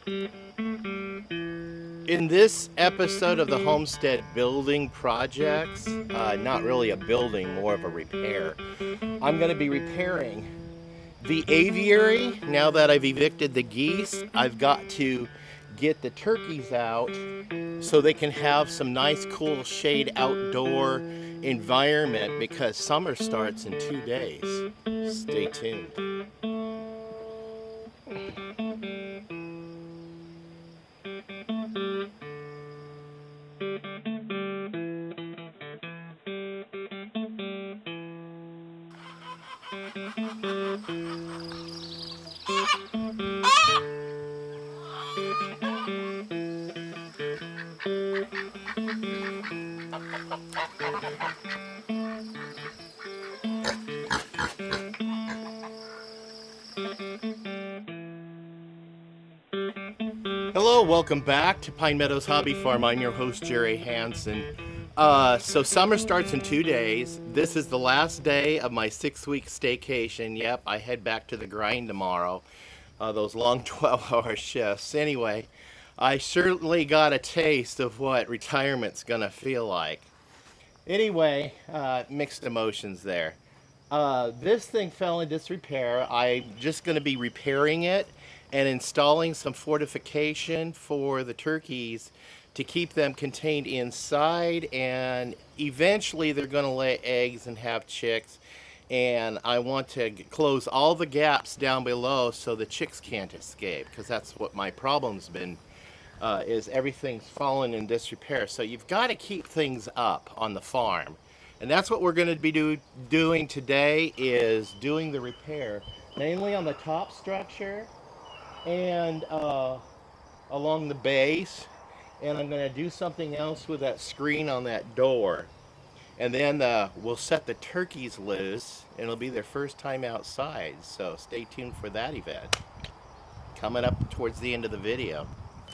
In this episode of the Homestead building projects, not really a building, more of a repair, I'm going to be repairing the aviary. Now that I've evicted the geese, I've got to get the turkeys out so they can have some nice cool shade outdoor environment because summer starts in 2 days. Stay tuned. Hello, welcome back to Pine Meadows Hobby Farm. I'm your host, Jerry Hansen. So summer starts in 2 days. This is the last day of my 6-week staycation. Yep, I head back to the grind tomorrow. Those long 12-hour shifts. Anyway, I certainly got a taste of what retirement's gonna feel like. Anyway, mixed emotions there. This thing fell in disrepair. I'm just going to be repairing it and installing some fortification for the turkeys to keep them contained inside, and eventually they're going to lay eggs and have chicks, and I want to close all the gaps down below so the chicks can't escape, because that's what my problem's been, is everything's fallen in disrepair. So you've got to keep things up on the farm. And that's what we're going to be doing today, is doing the repair, mainly on the top structure and along the base. And I'm going to do something else with that screen on that door. And then we'll set the turkeys loose, and it'll be their first time outside. So stay tuned for that event, coming up towards the end of the video.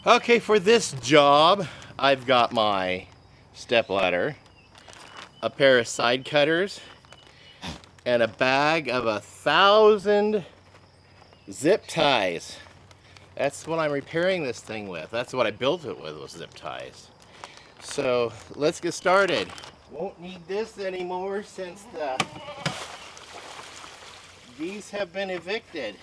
Okay, for this job, I've got my stepladder, a pair of side cutters, and a bag of 1,000 zip ties. That's what I'm repairing this thing with. That's what I built it with, was zip ties. So let's get started. Won't need this anymore since the geese have been evicted.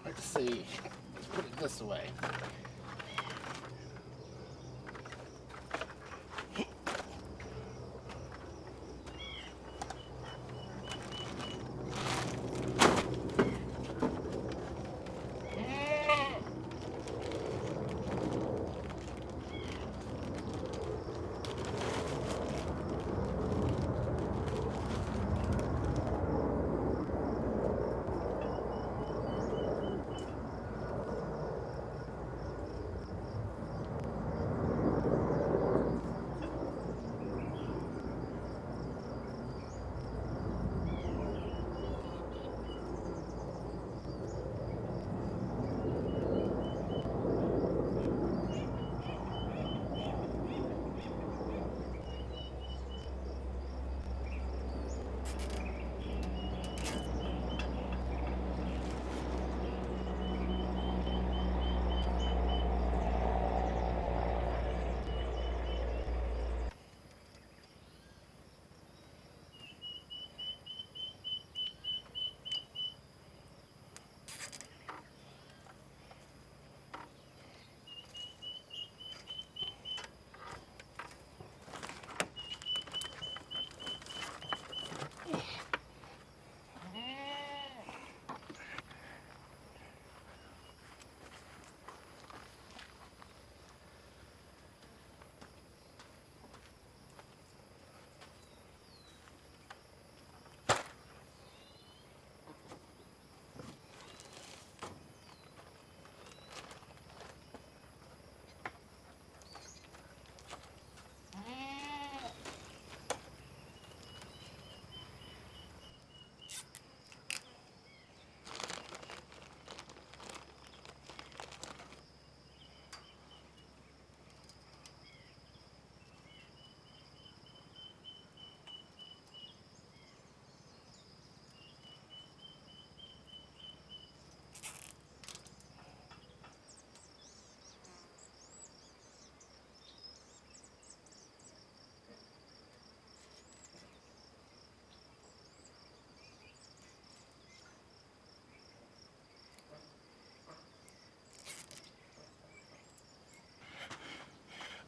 Let's see, let's put it this way.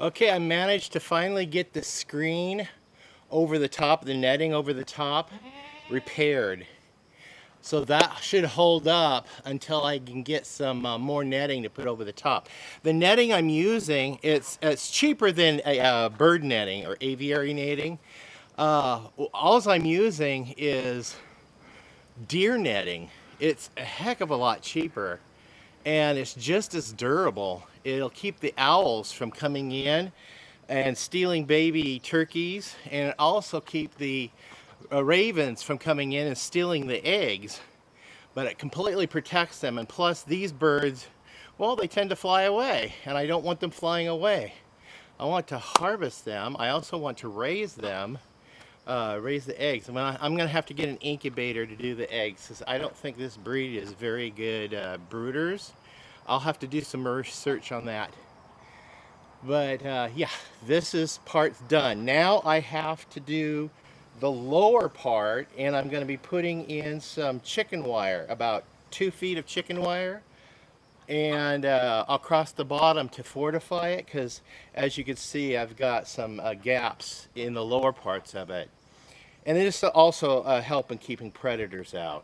Okay, I managed to finally get the screen over the top, the netting over the top, repaired. So that should hold up until I can get some more netting to put over the top. The netting I'm using, it's cheaper than bird netting or aviary netting. All I'm using is deer netting. It's a heck of a lot cheaper, and it's just as durable. It'll keep the owls from coming in and stealing baby turkeys, and it also keep the ravens from coming in and stealing the eggs. But it completely protects them, and plus these birds, well, they tend to fly away, and I don't want them flying away. I want to harvest them. I also want to raise them, raise the eggs. I'm going to have to get an incubator to do the eggs, because I don't think this breed is very good brooders. I'll have to do some research on that. But yeah, this is part's done. Now I have to do the lower part, and I'm going to be putting in some chicken wire, about 2 feet of chicken wire, and across the bottom to fortify it, because as you can see, I've got some gaps in the lower parts of it. And this will also help in keeping predators out.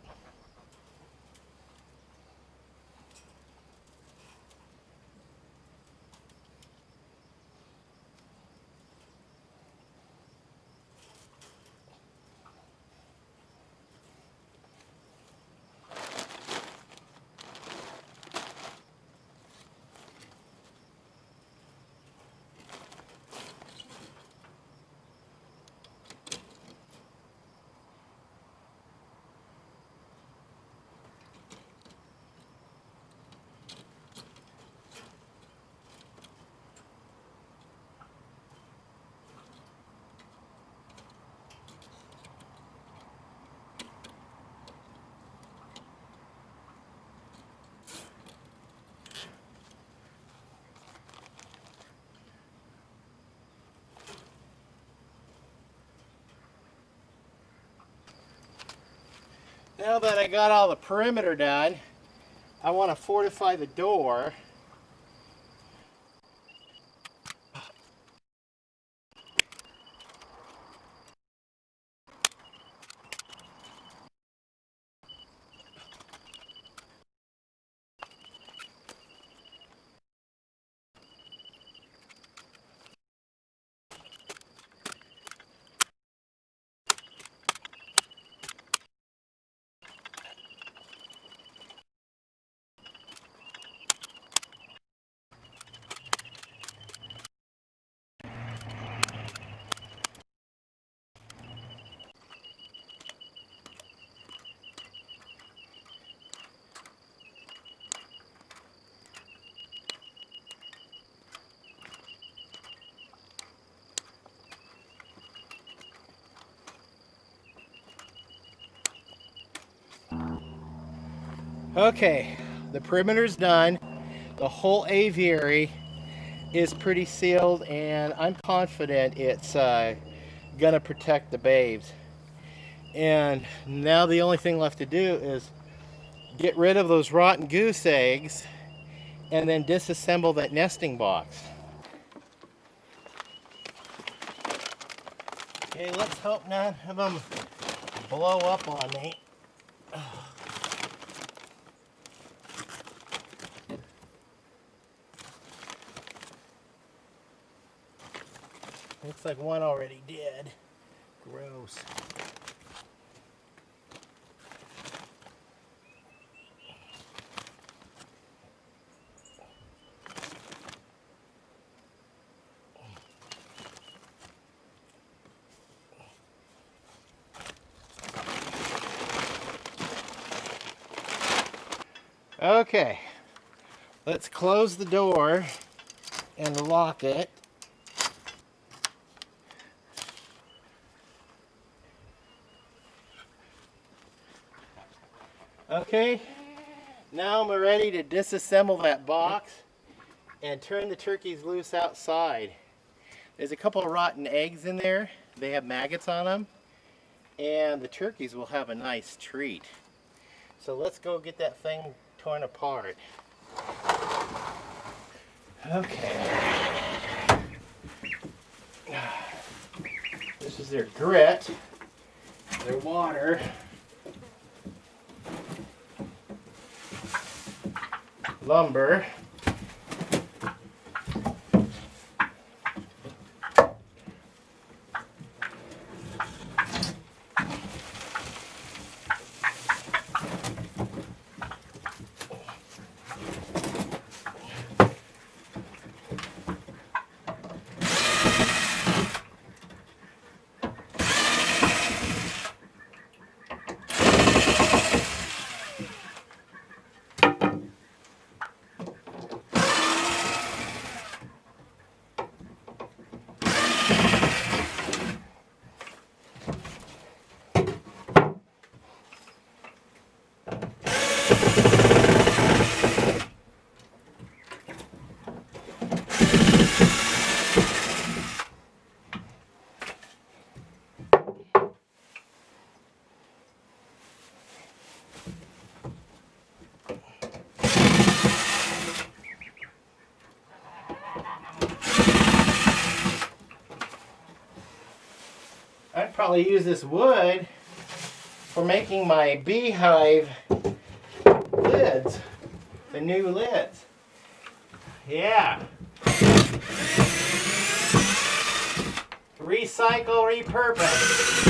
Now that I got all the perimeter done, I want to fortify the door. Okay, the perimeter's done. The whole aviary is pretty sealed, and I'm confident it's gonna protect the babes. And now the only thing left to do is get rid of those rotten goose eggs and then disassemble that nesting box. Okay, let's hope none of them blow up on me. Looks like one already did. Gross. Okay, let's close the door and lock it. Okay, now I'm ready to disassemble that box and turn the turkeys loose outside. There's a couple of rotten eggs in there. They have maggots on them, and the turkeys will have a nice treat. So let's go get that thing torn apart. Okay. This is their grit, their water, lumber, I'd probably use this wood for making my beehive lids, the new lids. Yeah. Recycle, repurpose.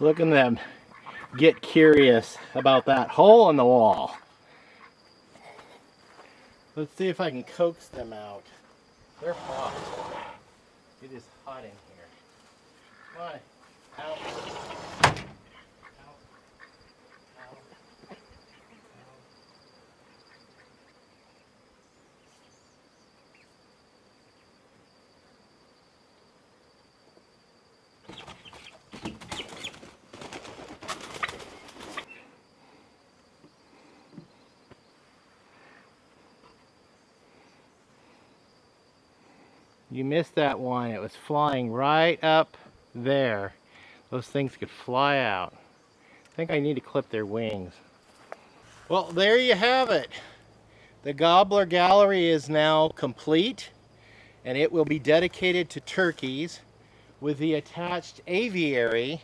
Look at them get curious about that hole in the wall. Let's see if I can coax them out. They're hot. It is hot in here. Come on. Out. Out. Out. You missed that one. It was flying right up there. Those things could fly out. I think I need to clip their wings. Well, there you have it. The Gobbler gallery is now complete, and it will be dedicated to turkeys with the attached aviary,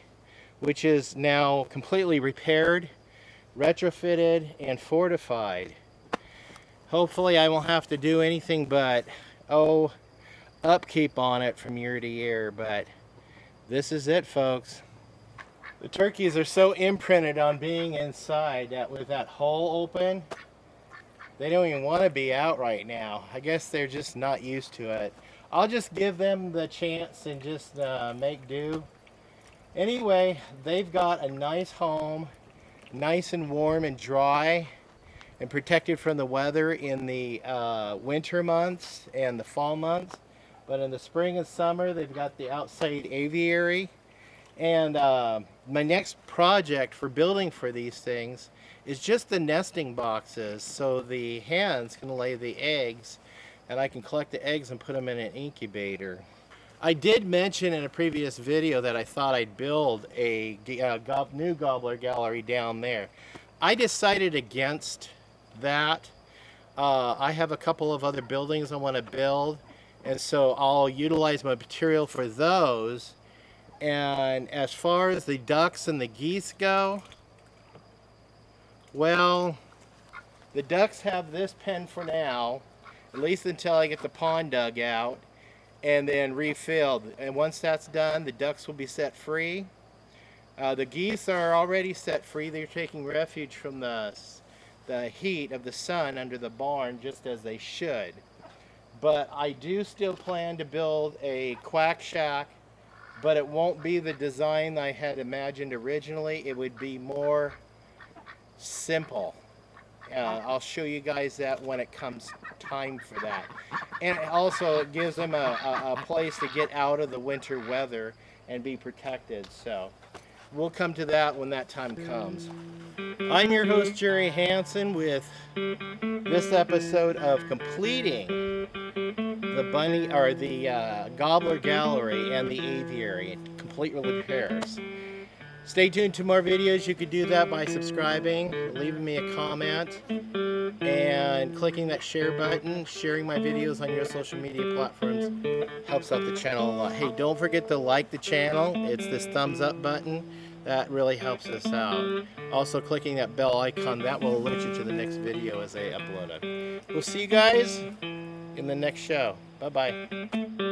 which is now completely repaired, retrofitted, and fortified. Hopefully I won't have to do anything but, upkeep on it from year to year, but this is it, folks. The turkeys are so imprinted on being inside that with that hole open, they don't even want to be out right now. I guess they're just not used to it. I'll just give them the chance and just make do. Anyway, they've got a nice home, nice and warm and dry, and protected from the weather in the winter months and the fall months. But in the spring and summer, they've got the outside aviary. And my next project for building for these things is just the nesting boxes, so the hens can lay the eggs, and I can collect the eggs and put them in an incubator. I did mention in a previous video that I thought I'd build a new Gobbler gallery down there. I decided against that. I have a couple of other buildings I want to build, and so I'll utilize my material for those. And as far as the ducks and the geese go, well, the ducks have this pen for now, at least until I get the pond dug out and then refilled. And once that's done, the ducks will be set free. The geese are already set free. They're taking refuge from the heat of the sun under the barn, just as they should. But I do still plan to build a quack shack but it won't be the design I had imagined originally. It would be more simple. I'll show you guys that when it comes time for that. And also it gives them a place to get out of the winter weather and be protected. So we'll come to that when that time comes. I'm your host, Jerry Hansen, with this episode of completing the bunny or the Gobbler Gallery and the Aviary, complete with repairs. Stay tuned to more videos. You could do that by subscribing, leaving me a comment, and clicking that share button. Sharing my videos on your social media platforms helps out the channel a lot. Hey, don't forget to like the channel. It's this thumbs up button. That really helps us out. Also, clicking that bell icon, that will alert you to the next video as I upload it. We'll see you guys in the next show. Bye-bye.